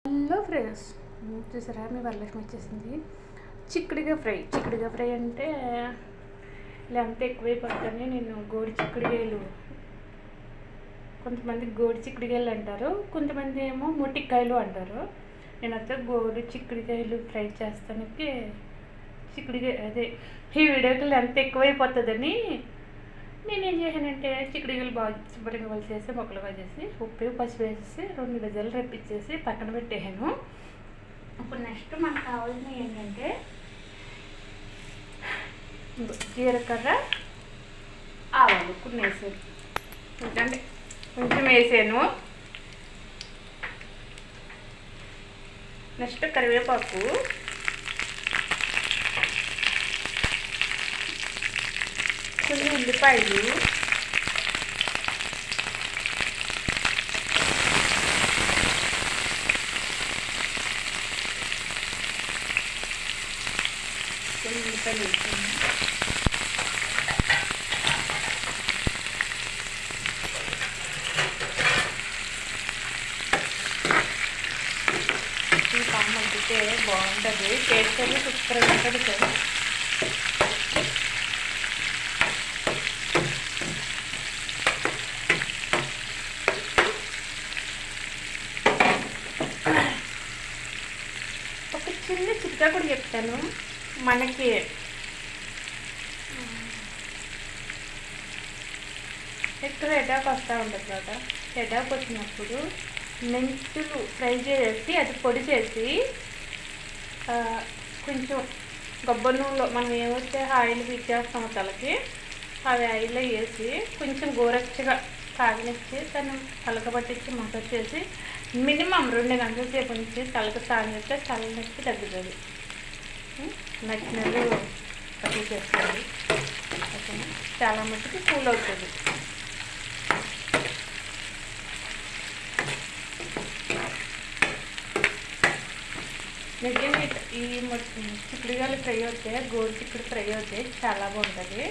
Hello friends, చూసారా మీ వరలక్ష్మి వచ్చేసింది. చిక్కుడుగా fry అంటే లెంత్ ఎక్కువైపోతుందని నేను కొంతమంది గోడి చిక్కుడుకాయలు అంటారు, కొంతమంది ఏమో మొట్టికాయలు అంటారు. నేను అయితే గోడి చిక్కుడుకాయలు ఫ్రై చేస్తానికి ఈ వీడియోకి లెంత్ ఎక్కువైపోతుందని నేనేం చేశానంటే చిక్కుడుకాయలు బాగా శుభ్రంగా వలిసేసి ముక్కలుగా చేసి ఉప్పు పసుపు వేసేసి 2 గజాలు రెప్పించేసి పక్కన పెట్టేసాను. ఇప్పుడు నెక్స్ట్ మనకు కావాల్సినవి ఏంటంటే జీలకర్ర, ఆవాలు కొన్ని వేసాను, ఎందుకంటే కొంచెం వేసాను. నెక్స్ట్ కరివేపాకు, కొన్ని ఉల్లిపాయలు, వేసాను. ఈ పాము అంటితే బాగుంటుంది, టేస్ట్ అది సూపర్గా ఉంటుంది కదా. ఒక చిన్న చిట్కా కూడా చెప్తాను. మనకి ఎక్కువ హెడాక్ వస్తూ ఉంటుంది కదా, హెడాక్ వచ్చినప్పుడు మెంతులు ఫ్రై చేసి అది పొడి చేసి కొంచెం కొబ్బరి నూనెలో మనం ఏమైతే ఆయిల్ ఇచ్చేస్తామో తలకి, అవి ఆయిల్లో వేసి కొంచెం గోరచ్చగా కాగనిచ్చి దాన్ని పలకబట్టించి మసాజ్ చేసి మినిమం 2 గంటల సేపు ఉంచి తలకు సాగితే తలనొప్పి తగ్గుతుంది. నచ్చినట్లు పట్టి చేసుకోండి, ఓకేనా. చాలా మట్టుకు కూల్ అవుతుంది. నిజంగా ఈ చిక్కుడుకాయలు ఫ్రై అవుతాయి, గోరు చిక్కుడు ఫ్రై అవుతాయి, చాలా బాగుంటుంది.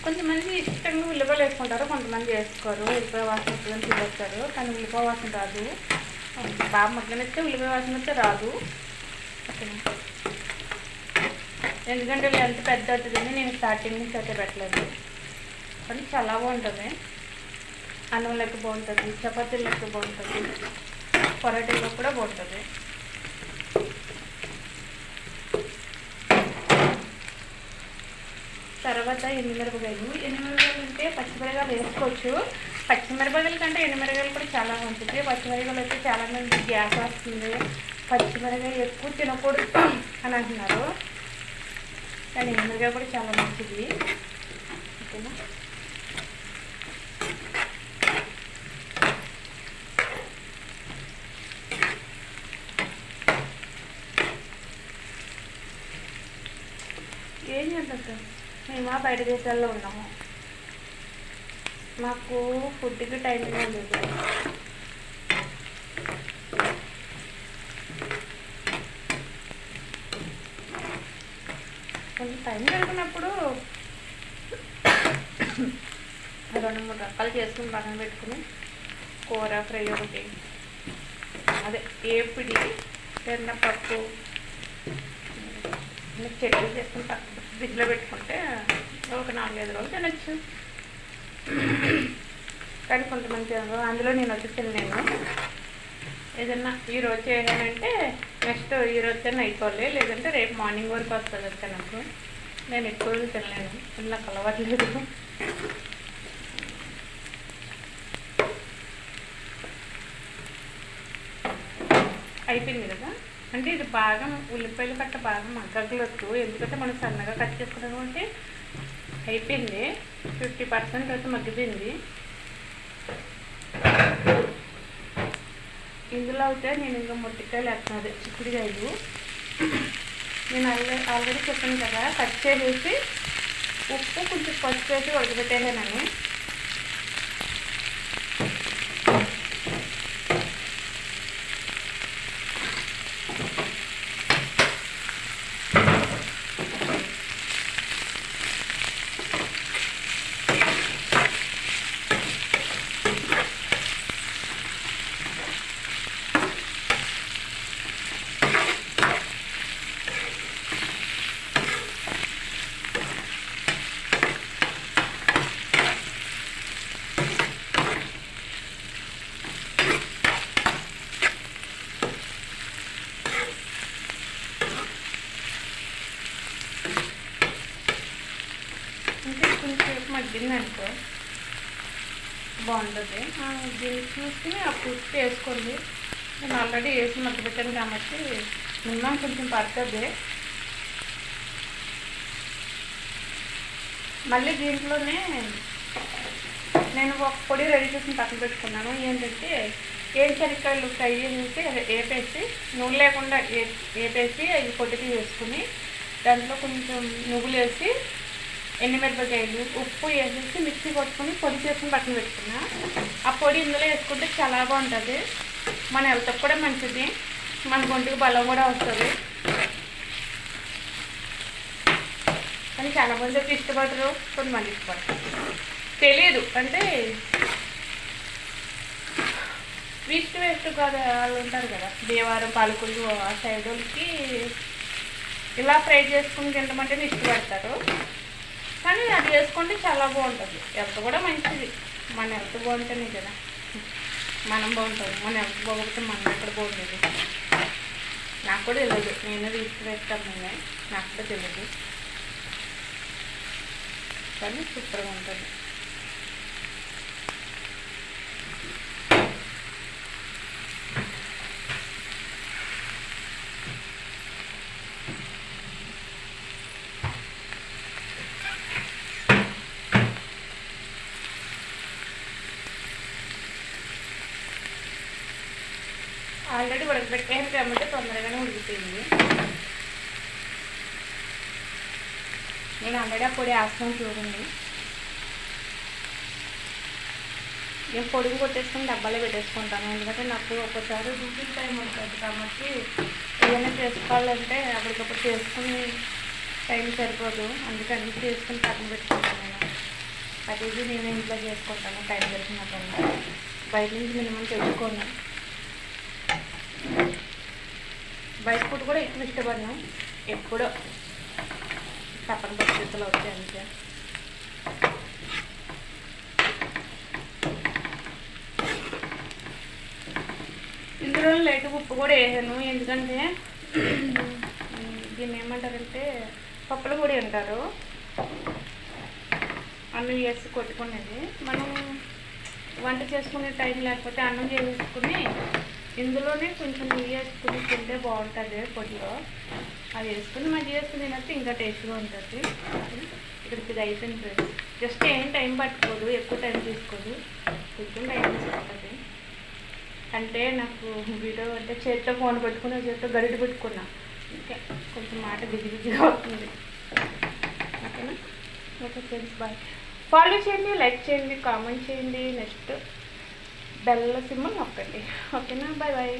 కొంతమంది ఇష్టంగా ఉల్లిపాయలు వేసుకుంటారు, కొంతమంది వేసుకోరు. ఉల్లిపాయ వాసన వస్తుందని తినేస్తారు, కానీ ఉల్లిపాయ వాసన రాదు. బాగా మగ్గనిస్తే ఉల్లిపాయ వాసన వస్తే రాదు, ఓకేనా. ఎందుకంటే ఎంత పెద్ద అవుతుందని నేను స్టార్టింగ్ నుంచి అయితే పెట్టలేదు, కానీ చాలా బాగుంటుంది. అన్నం లెక్క బాగుంటుంది, చపాతీలు లెక్క బాగుంటుంది, పొరాటీలో కూడా బాగుంటుంది. తర్వాత ఎండుమిరపకాయలు అంటే పచ్చిమిరపకాయలు వేసుకోవచ్చు. పచ్చిమిరపకాయల కంటే ఎండుమిరపకాయలు కూడా చాలా మంచిది. పచ్చిమిరపకాయలు అయితే చాలామంది గ్యాస్ వస్తుంది, పచ్చిమిరపకాయలు ఎక్కువ తినకూడదు అని అంటున్నారు, కానీ ఎండుమిరపకాయ కూడా చాలా మంచిది, ఓకేనా. ఏం చేద్దాం సార్, మేము బయట దేశాల్లో ఉన్నాము, మాకు ఫుడ్కి టైంగా లేదు. కొంచెం టైం దొరికినప్పుడు 2-3 రకాలు చేసుకుని పక్కన పెట్టుకుని కూర ఫ్రై ఒకటి, అదే ఏపిడి పప్పు చట్నీ చేసుకుని ఫ్రిడ్జ్లో పెట్టుకుంటే ఒక 4-5 రోజులు తినచ్చు. కానీ కొంతమంది అందులో నేను వచ్చి తినలేను. ఏదన్నా ఈరోజు చేయాలంటే నెక్స్ట్ ఈరోజు అయిపోలే, లేదంటే రేపు మార్నింగ్ వరకు వస్తుంది వచ్చా నాకు. నేను ఎక్కువ రోజులు తినలేను, నాకు అలవాట్లేదు. అయిపోయింది కదా. అంటే ఇది బాగా ఉల్లిపాయలు కట్ట బాగా మగ్గలేదు, ఎందుకంటే మనం సన్నగా కట్ చేసుకున్నాము అంటే అయిపోయింది. 50% అయితే మగ్గిపోయింది. ఇందులో అయితే నేను ఇంకా మొట్టికాయలు వేస్తున్నాను, చిక్కుడుకాయలు. నేను ఆల్రెడీ చెప్పాను కదా, కట్ చేసేసి ఉప్పు కొంచెం పసుపు వేసి ఉడకబెట్టేసానని. బాగుంటుంది. దీన్ని చూసుకుని అప్పుడు ఉప్పు వేసుకోండి. నేను ఆల్రెడీ వేసి మగ్గ పెట్టాను కాబట్టి మినిమం కొంచెం పడుతుంది. మళ్ళీ దీంట్లోనే నేను ఒక పొడి రెడీ చేసి పక్కన పెట్టుకున్నాను. ఏంటంటే శనక్కాయలు ఫ్రై చేసి వేపేసి నూనె లేకుండా వేపేసి అవి పొడికి వేసుకుని దాంట్లో కొంచెం నువ్వులు వేసి ఎండుమిరపకాయలు ఉప్పు వేసేసి మిక్సీ కొట్టుకుని పొడి చేసుకుని పక్కన పెట్టుకున్నా. ఆ పొడి ఇందులో వేసుకుంటే చాలా బాగుంటుంది. మన హెల్త్కి కూడా మంచిది, మన ఒంటికి బలం కూడా వస్తుంది. కానీ చాలామంది అయితే ఇష్టపడరు, కొంతమంది ఇష్టపడతారు. తెలియదు అంటే వేస్ట్ కాదు వాళ్ళు ఉంటారు కదా, దేవారం పాలకులు ఆ సైడ్ వాళ్ళకి ఇలా ఫ్రై చేసుకుని తినమంటేనే ఇష్టపడతారు. కానీ అది వేసుకుంటే చాలా బాగుంటుంది. హెల్త్ కూడా మంచిది. మన హెల్త్ బాగుంటేనే కదా మనం బాగుంటుంది. మన హెల్త్ బాగోకపోతే మనం ఎక్కడ బాగుంటుంది. నాకు కూడా తెలియదు, నేను తీసుకువేస్తాను, నాకు కూడా తెలియదు. కానీ సూపర్గా ఉంటుంది. ఆల్రెడీ ఉడకబెట్టాను కాబట్టి తొందరగానే ఉడికిపోయింది. నేను ఆల్రెడీ ఆ పొడి వేస్తాను చూడండి. నేను పొడిని కొట్టేసుకుని డబ్బాలో పెట్టేసుకుంటాను. ఎందుకంటే నాకు ఒక్కసారి డ్యూటీ టైం ఉంటుంది కాబట్టి ఏదైనా చేసుకోవాలంటే అప్పటికప్పుడు చేసుకుని టైం సరిపోదు. అందుకని చేసుకుని పక్కన పెట్టుకుంటాను. నేను అది నేను ఇంట్లో చేసుకుంటాను టైం దొరికినప్పుడు. బయట నుంచి మినిమం తెచ్చుకోను. బయట ఫుడ్ కూడా ఎక్కువ ఇష్టపడను, ఎప్పుడో తప్పని పరిస్థితులు వచ్చాయి అంతే. ఇందులో లైట్ ఉప్పు కూడా వేసాను. ఎందుకంటే దీన్ని ఏమంటారంటే పప్పుల పొడి అంటారు. అన్నం వేసి కొట్టుకునేది. మనం వంట చేసుకునే టైం లేకపోతే అన్నం చేసుకుని ఇందులోనే కొంచెం నెయ్యి వేసుకుని తింటే బాగుంటుంది. పొడిలో అది వేసుకుని మంచిగా వేసుకుని తినట్టు ఇంకా టేస్ట్గా ఉంటుంది. ఇక్కడికి ఇది అయిపోయింది. జస్ట్ ఏం టైం పట్టుకోదు, ఎక్కువ టైం తీసుకోదు, కొంచెం టైం తీసుకుంటుంది. అంటే నాకు వీడియో అంటే చేతితో ఫోన్ పెట్టుకుని చేతితో గరిటె పెట్టుకున్నా, ఇంకా కొంచెం మాట బిజీ బిజీగా అవుతుంది. ఓకేనా? Okay friends, bye. ఫాలో చేయండి, లైక్ చేయండి, కామెంట్ చేయండి. నెక్స్ట్ బెల్ సింబల్ నొక్కండి. ఓకేనా? Bye bye.